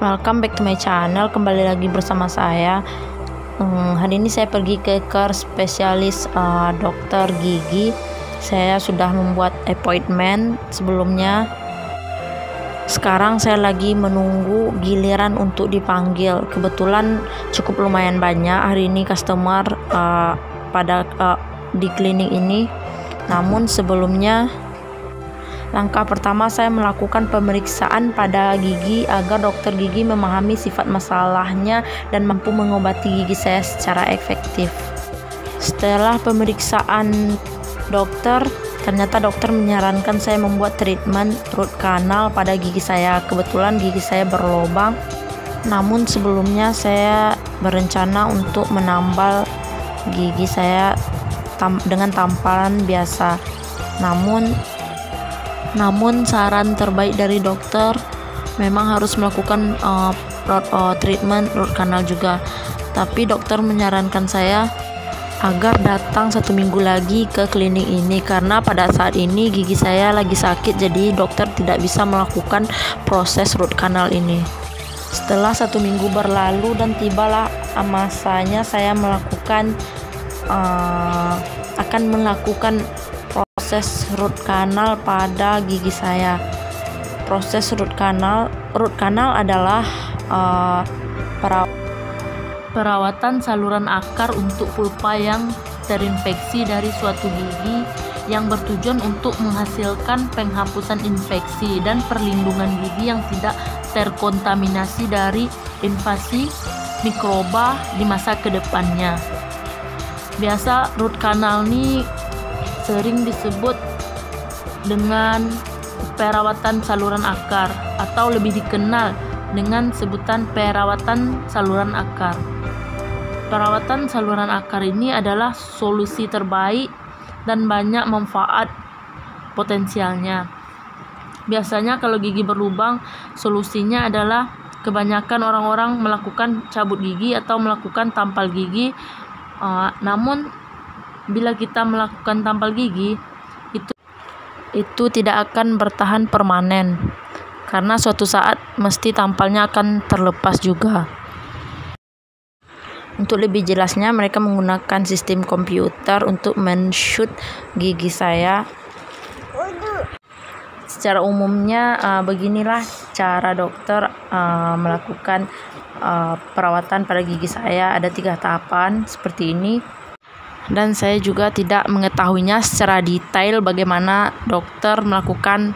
Welcome back to my channel. Kembali lagi bersama saya. Hari ini saya pergi ke spesialis dokter gigi. Saya sudah membuat appointment sebelumnya. Sekarang saya lagi menunggu giliran untuk dipanggil. Kebetulan cukup lumayan banyak hari ini customer di klinik ini. Namun sebelumnya, langkah pertama saya melakukan pemeriksaan pada gigi agar dokter gigi memahami sifat masalahnya dan mampu mengobati gigi saya secara efektif. Setelah pemeriksaan dokter, ternyata dokter menyarankan saya membuat treatment root canal pada gigi saya. Kebetulan gigi saya berlubang, namun sebelumnya saya berencana untuk menambal gigi saya dengan tampalan biasa. Namun saran terbaik dari dokter memang harus melakukan treatment root canal juga. Tapi dokter menyarankan saya agar datang 1 minggu lagi ke klinik ini karena pada saat ini gigi saya lagi sakit, jadi dokter tidak bisa melakukan proses root canal ini. Setelah 1 minggu berlalu dan tibalah masanya saya akan melakukan proses root canal pada gigi saya. Proses root canal adalah perawatan saluran akar untuk pulpa yang terinfeksi dari suatu gigi yang bertujuan untuk menghasilkan penghapusan infeksi dan perlindungan gigi yang tidak terkontaminasi dari invasi mikroba di masa kedepannya. Biasa root canal ini sering disebut dengan perawatan saluran akar atau lebih dikenal dengan sebutan perawatan saluran akar. Perawatan saluran akar ini adalah solusi terbaik dan banyak manfaat potensialnya. Biasanya kalau gigi berlubang, solusinya adalah kebanyakan orang-orang melakukan cabut gigi atau melakukan tampal gigi. Namun bila kita melakukan tampal gigi, itu tidak akan bertahan permanen karena suatu saat mesti tampalnya akan terlepas juga. Untuk lebih jelasnya, mereka menggunakan sistem komputer untuk men-shoot gigi saya. Secara umumnya beginilah cara dokter melakukan perawatan pada gigi saya. Ada 3 tahapan seperti ini. Dan saya juga tidak mengetahuinya secara detail bagaimana dokter melakukan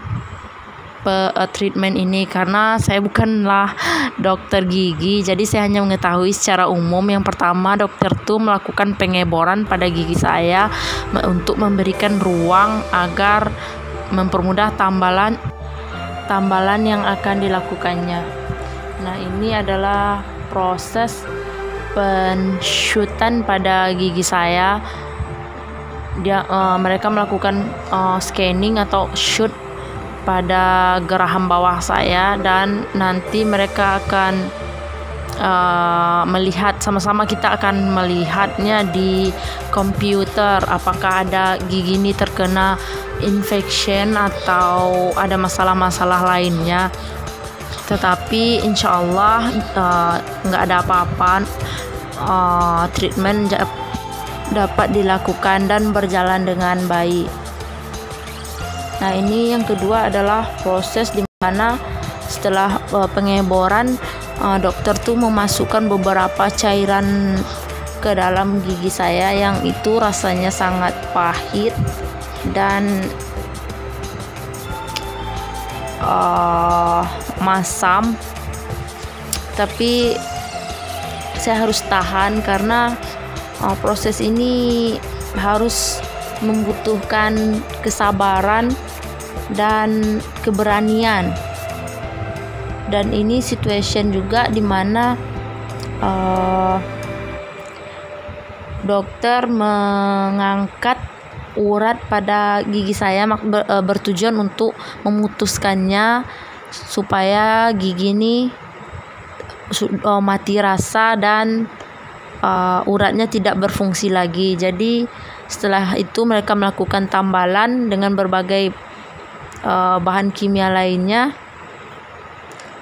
treatment ini karena saya bukanlah dokter gigi, jadi saya hanya mengetahui secara umum. Yang pertama, dokter tuh melakukan pengeboran pada gigi saya untuk memberikan ruang agar mempermudah tambalan yang akan dilakukannya. Nah, ini adalah proses pensyutan pada gigi saya. Mereka melakukan scanning atau shoot pada geraham bawah saya dan nanti mereka akan melihat, sama-sama kita akan melihatnya di komputer apakah ada gigi ini terkena infection atau ada masalah-masalah lainnya. Tetapi insya Allah nggak ada apa-apa. Treatment dapat dilakukan dan berjalan dengan baik. Nah, ini yang kedua adalah proses di mana setelah pengeboran, dokter tuh memasukkan beberapa cairan ke dalam gigi saya yang itu rasanya sangat pahit dan masam. Tapi saya harus tahan karena proses ini harus membutuhkan kesabaran dan keberanian. Dan ini situation juga di mana dokter mengangkat urat pada gigi saya bertujuan untuk memutuskannya supaya gigi ini mati rasa dan uratnya tidak berfungsi lagi. Jadi setelah itu mereka melakukan tambalan dengan berbagai bahan kimia lainnya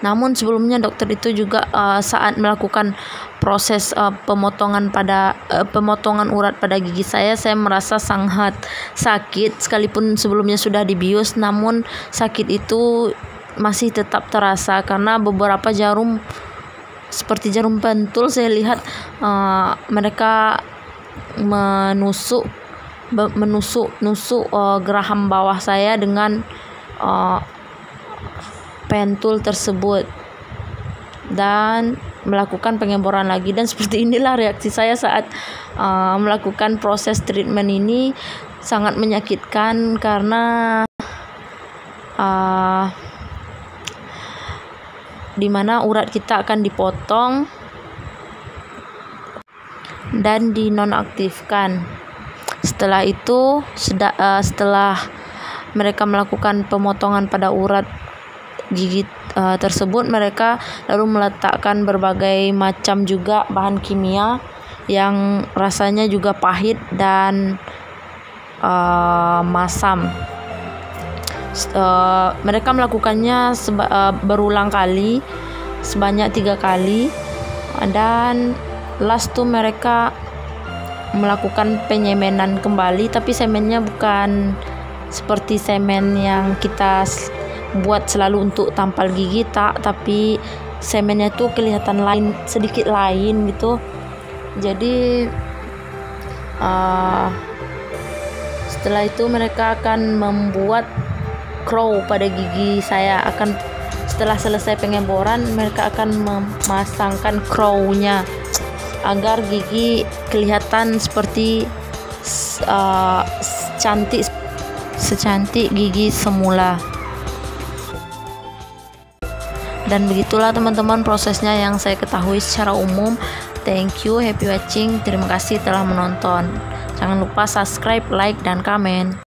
Namun sebelumnya dokter itu juga saat melakukan proses pemotongan urat pada gigi saya merasa sangat sakit. Sekalipun sebelumnya sudah dibius, namun sakit itu masih tetap terasa karena beberapa jarum seperti jarum pentul saya lihat mereka menusuk geraham bawah saya dengan pentul tersebut dan melakukan pengeboran lagi. Dan seperti inilah reaksi saya saat melakukan proses treatment ini. Sangat menyakitkan karena dimana urat kita akan dipotong dan dinonaktifkan. Setelah itu setelah mereka melakukan pemotongan pada urat gigi tersebut, mereka lalu meletakkan berbagai macam juga bahan kimia yang rasanya juga pahit dan masam. Mereka melakukannya berulang kali sebanyak 3 kali, dan last tuh mereka melakukan penyemenan kembali, tapi semennya bukan seperti semen yang kita buat selalu untuk tampal gigi, tapi semennya tuh kelihatan sedikit lain gitu. Jadi setelah itu mereka akan membuat crow pada gigi saya. Setelah selesai pengeboran, mereka akan memasangkan crow-nya agar gigi kelihatan seperti secantik gigi semula. Dan begitulah teman-teman prosesnya yang saya ketahui secara umum. Thank you, happy watching. Terima kasih telah menonton. Jangan lupa subscribe, like, dan komen.